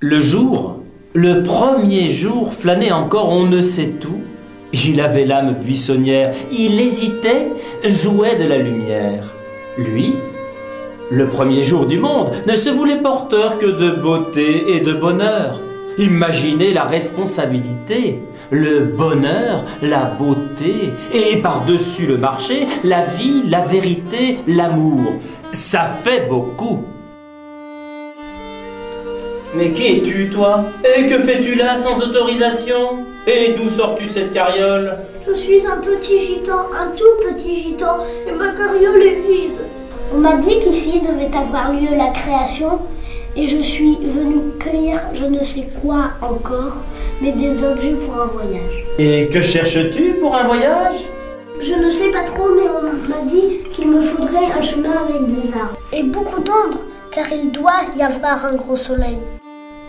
Le jour, le premier jour, flânait encore on ne sait où. Il avait l'âme buissonnière, il hésitait, jouait de la lumière. Lui, le premier jour du monde, ne se voulait porteur que de beauté et de bonheur. Imaginez la responsabilité, le bonheur, la beauté, et par-dessus le marché, la vie, la vérité, l'amour. Ça fait beaucoup. Mais qui es-tu, toi? Et que fais-tu là sans autorisation? Et d'où sors-tu cette carriole? Je suis un petit gitan, un tout petit gitan, et ma carriole est vide. On m'a dit qu'ici devait avoir lieu la création, et je suis venu cueillir je ne sais quoi encore, mais des objets pour un voyage. Et que cherches-tu pour un voyage? Je ne sais pas trop, mais on m'a dit qu'il me faudrait un chemin avec des arbres. Et beaucoup d'ombre, car il doit y avoir un gros soleil.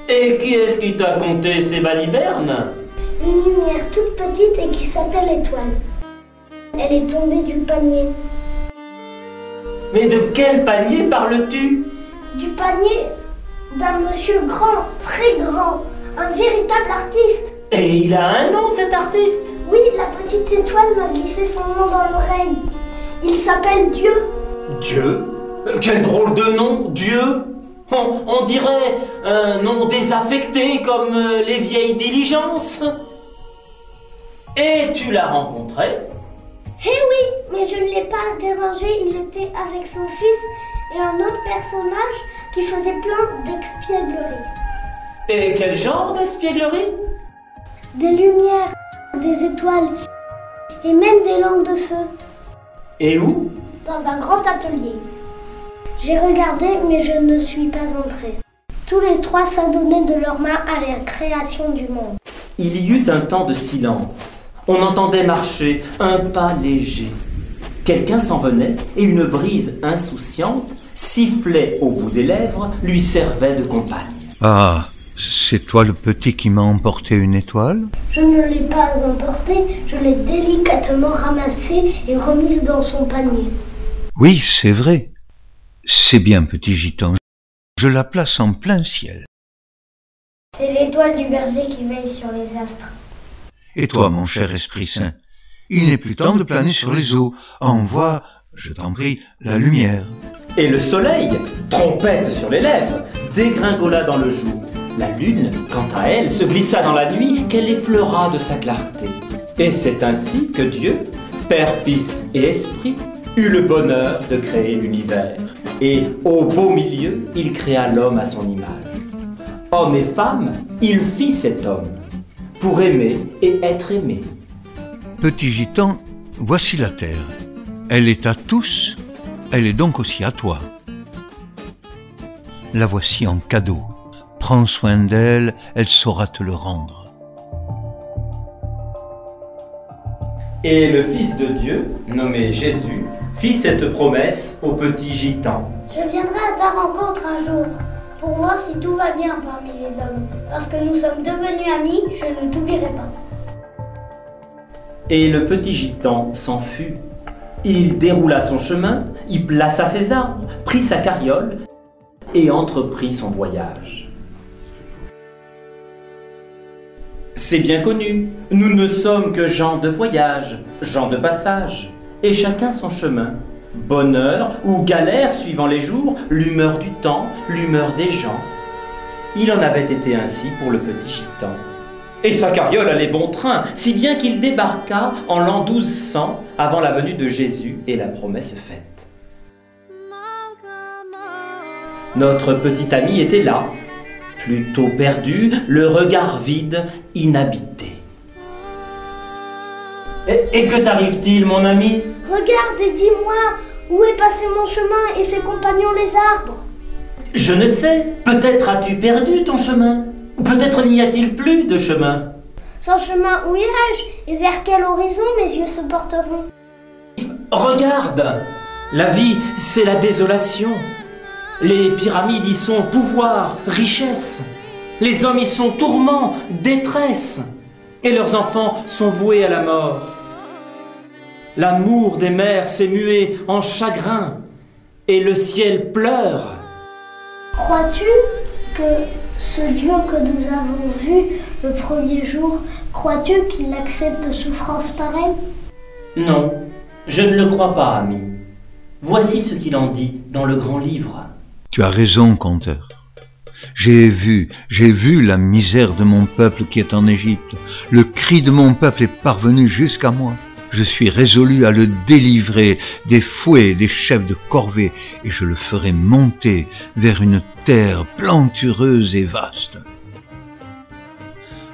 Et qui est-ce qui t'a conté ces balivernes? Une lumière toute petite et qui s'appelle étoile. Elle est tombée du panier. Mais de quel panier parles-tu? Du panier d'un monsieur grand, très grand, un véritable artiste. Et il a un nom, cet artiste? Oui, la petite étoile m'a glissé son nom dans l'oreille. Il s'appelle Dieu. Dieu? Quel drôle de nom, Dieu! On dirait un nom désaffecté comme les vieilles diligences. Et tu l'as rencontré? Eh oui, mais je ne l'ai pas dérangé, il était avec son fils et un autre personnage qui faisait plein d'espiègleries. Et quel genre d'espièglerie? Des lumières, des étoiles et même des langues de feu. Et où? Dans un grand atelier. J'ai regardé, mais je ne suis pas entrée. Tous les trois s'adonnaient de leurs mains à la création du monde. Il y eut un temps de silence. On entendait marcher un pas léger. Quelqu'un s'en venait et une brise insouciante sifflait au bout des lèvres, lui servait de compagne. Ah, c'est toi le petit qui m'a emporté une étoile? Je ne l'ai pas emportée, je l'ai délicatement ramassée et remise dans son panier. Oui, c'est vrai. C'est bien, petit gitan. Je la place en plein ciel. C'est l'étoile du berger qui veille sur les astres. Et toi, mon cher Esprit Saint, il n'est plus temps de planer sur les eaux. Envoie, je t'en prie, la lumière. Et le soleil, trompette sur les lèvres, dégringola dans le jour. La lune, quant à elle, se glissa dans la nuit qu'elle effleura de sa clarté. Et c'est ainsi que Dieu, Père, Fils et Esprit, eut le bonheur de créer l'univers. Et au beau milieu, il créa l'homme à son image. Homme et femme, il fit cet homme, pour aimer et être aimé. Petit gitan, voici la terre. Elle est à tous, elle est donc aussi à toi. La voici en cadeau. Prends soin d'elle, elle saura te le rendre. Et le Fils de Dieu, nommé Jésus, fit cette promesse au petit gitan. Je viendrai à ta rencontre un jour, pour voir si tout va bien parmi les hommes. Parce que nous sommes devenus amis, je ne t'oublierai pas. Et le petit gitan s'en fut. Il déroula son chemin, y plaça ses arbres, prit sa carriole et entreprit son voyage. C'est bien connu, nous ne sommes que gens de voyage, gens de passage, et chacun son chemin. Bonheur ou galère suivant les jours, l'humeur du temps, l'humeur des gens. Il en avait été ainsi pour le petit gitan. Et sa carriole allait bon train, si bien qu'il débarqua en l'an 1200 avant la venue de Jésus et la promesse faite. Notre petit ami était là, plutôt perdu, le regard vide, inhabité. Et que t'arrive-t-il, mon ami? Regarde et dis-moi, où est passé mon chemin et ses compagnons les arbres? Je ne sais, peut-être as-tu perdu ton chemin, ou peut-être n'y a-t-il plus de chemin. Sans chemin, où irai-je? Et vers quel horizon mes yeux se porteront? Regarde, la vie, c'est la désolation. Les pyramides y sont pouvoir, richesse. Les hommes y sont tourments, détresse, et leurs enfants sont voués à la mort. L'amour des mères s'est mué en chagrin, et le ciel pleure. Crois-tu que ce Dieu que nous avons vu le premier jour, crois-tu qu'il accepte de souffrances pareilles? Non, je ne le crois pas, ami. Voici ce qu'il en dit dans le grand livre. Tu as raison, conteur. J'ai vu la misère de mon peuple qui est en Égypte. Le cri de mon peuple est parvenu jusqu'à moi. Je suis résolu à le délivrer des fouets, des chefs de corvée, et je le ferai monter vers une terre plantureuse et vaste.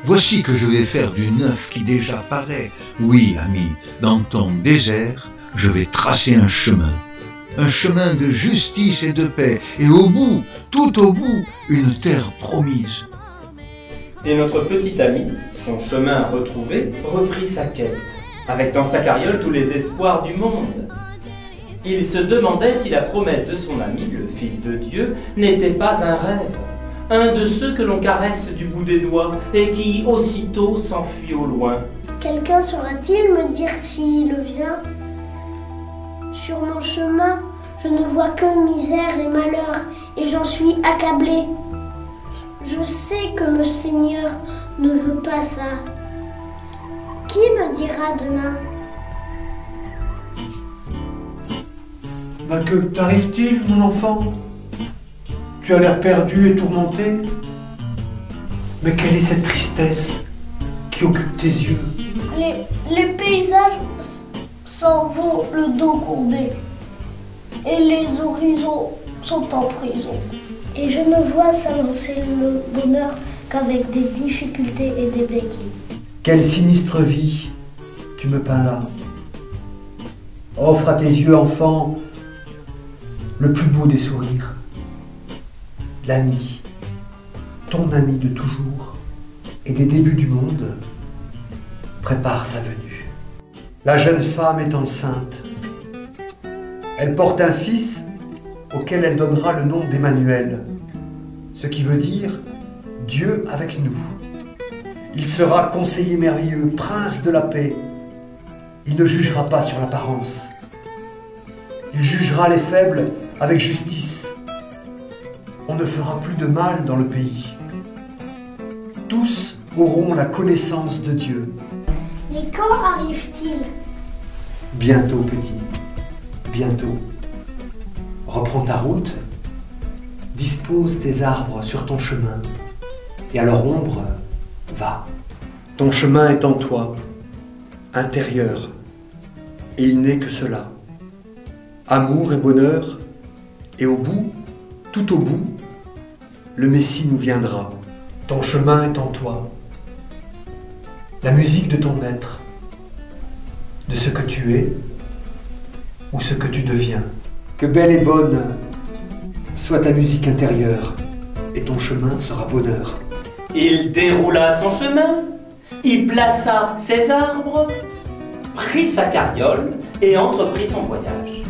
Voici que je vais faire du neuf qui déjà paraît. Oui, ami, dans ton désert, je vais tracer un chemin de justice et de paix, et au bout, tout au bout, une terre promise. Et notre petit ami, son chemin retrouvé, reprit sa quête, avec dans sa carriole tous les espoirs du monde. Il se demandait si la promesse de son ami, le Fils de Dieu, n'était pas un rêve, un de ceux que l'on caresse du bout des doigts et qui aussitôt s'enfuit au loin. Quelqu'un saura-t-il me dire s'il vient? Sur mon chemin, je ne vois que misère et malheur, et j'en suis accablé. Je sais que le Seigneur ne veut pas ça. Qui me dira demain? Que t'arrive-t-il, mon enfant? Tu as l'air perdu et tourmenté. Mais quelle est cette tristesse qui occupe tes yeux? Les paysages s'en vont le dos courbé, et les horizons sont en prison. Et je ne vois s'avancer le bonheur qu'avec des difficultés et des béquilles. Quelle sinistre vie tu me peins là. Offre à tes yeux, enfant, le plus beau des sourires. L'ami, ton ami de toujours et des débuts du monde, prépare sa venue. La jeune femme est enceinte. Elle porte un fils auquel elle donnera le nom d'Emmanuel, ce qui veut dire Dieu avec nous. Il sera conseiller merveilleux, prince de la paix. Il ne jugera pas sur l'apparence. Il jugera les faibles avec justice. On ne fera plus de mal dans le pays. Tous auront la connaissance de Dieu. Mais quand arrive-t-il? Bientôt, petit. Bientôt. Reprends ta route. Dispose tes arbres sur ton chemin. Et à leur ombre, va. Ton chemin est en toi, intérieur. Et il n'est que cela. Amour et bonheur. Et au bout, tout au bout, le Messie nous viendra. Ton chemin est en toi. La musique de ton être, de ce que tu es ou ce que tu deviens. Que belle et bonne soit ta musique intérieure, et ton chemin sera bonheur. Il déroula son chemin, y plaça ses arbres, prit sa carriole et entreprit son voyage.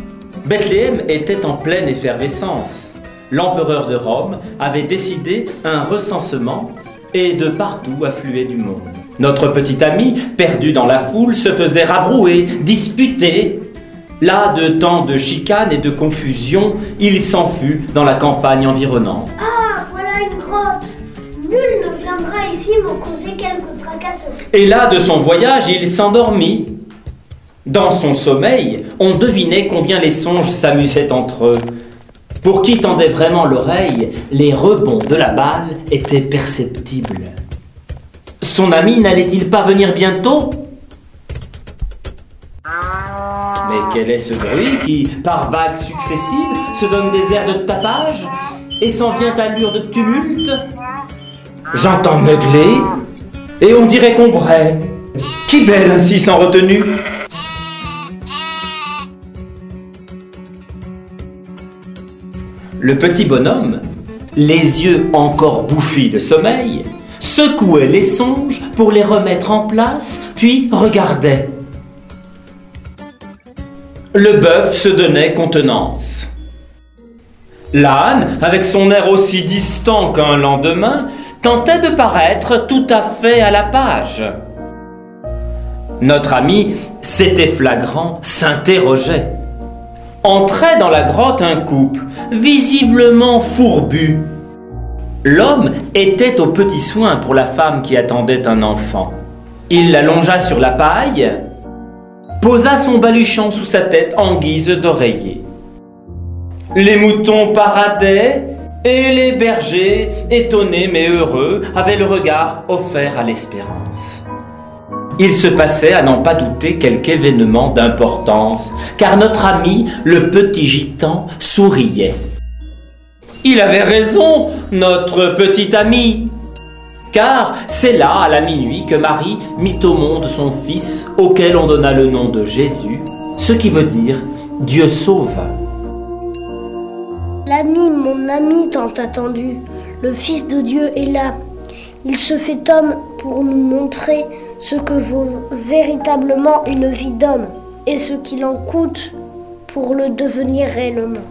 Bethléem était en pleine effervescence. L'empereur de Rome avait décidé un recensement et de partout affluait du monde. Notre petit ami, perdu dans la foule, se faisait rabrouer, disputer. Là, de tant de chicanes et de confusion, il s'en fut dans la campagne environnante. Ah, voilà une grotte. Nul ne viendra ici me causer quelque tracas. Et là, de son voyage, il s'endormit. Dans son sommeil, on devinait combien les songes s'amusaient entre eux. Pour qui tendait vraiment l'oreille, les rebonds de la balle étaient perceptibles. Son ami n'allait-il pas venir bientôt? Mais quel est ce bruit qui, par vagues successives, se donne des airs de tapage et s'en vient à l'allure de tumulte? J'entends meugler et on dirait qu'on braie. Qui bêle ainsi sans retenue? Le petit bonhomme, les yeux encore bouffis de sommeil, secouait les songes pour les remettre en place, puis regardait. Le bœuf se donnait contenance. L'âne, avec son air aussi distant qu'un lendemain, tentait de paraître tout à fait à la page. Notre ami, c'était flagrant, s'interrogeait. Entrait dans la grotte un couple, visiblement fourbu. L'homme était aux petits soins pour la femme qui attendait un enfant. Il la longea sur la paille, posa son baluchon sous sa tête en guise d'oreiller. Les moutons paradaient et les bergers, étonnés mais heureux, avaient le regard offert à l'espérance. Il se passait, à n'en pas douter, quelque événement d'importance, car notre ami, le petit gitan, souriait. Il avait raison, notre petit ami, car c'est là, à la minuit, que Marie mit au monde son fils, auquel on donna le nom de Jésus, ce qui veut dire « Dieu sauve ». L'ami, mon ami tant attendu, le Fils de Dieu est là. Il se fait homme pour nous montrer ce que vaut véritablement une vie d'homme et ce qu'il en coûte pour le devenir réellement.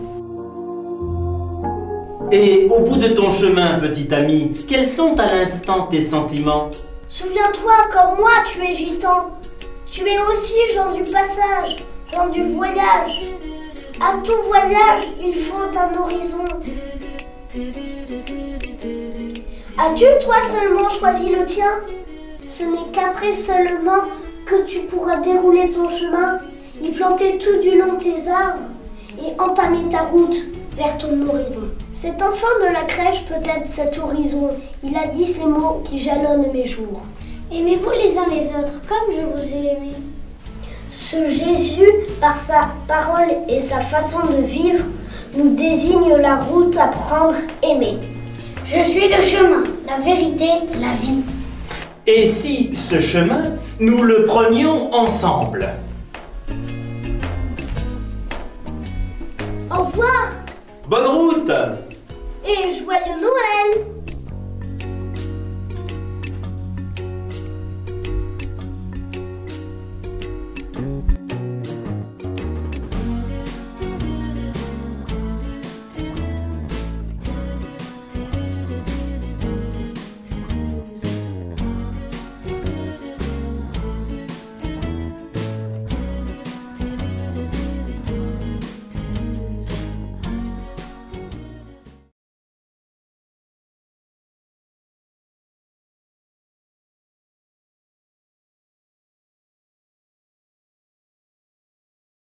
Et au bout de ton chemin, petit ami, quels sont à l'instant tes sentiments? Souviens-toi, comme moi, tu es gitan. Tu es aussi gens du passage, gens du voyage. À tout voyage, il faut un horizon. As-tu toi seulement choisi le tien? Ce n'est qu'après seulement que tu pourras dérouler ton chemin, y planter tout du long tes arbres et entamer ta route vers ton horizon. Cet enfant de la crèche peut être cet horizon. Il a dit ces mots qui jalonnent mes jours. Aimez-vous les uns les autres comme je vous ai aimé. Ce Jésus, par sa parole et sa façon de vivre, nous désigne la route à prendre, aimer. Je suis le chemin, la vérité, la vie. Et si ce chemin, nous le prenions ensemble? Au revoir Bonne route! et joyeux Noël!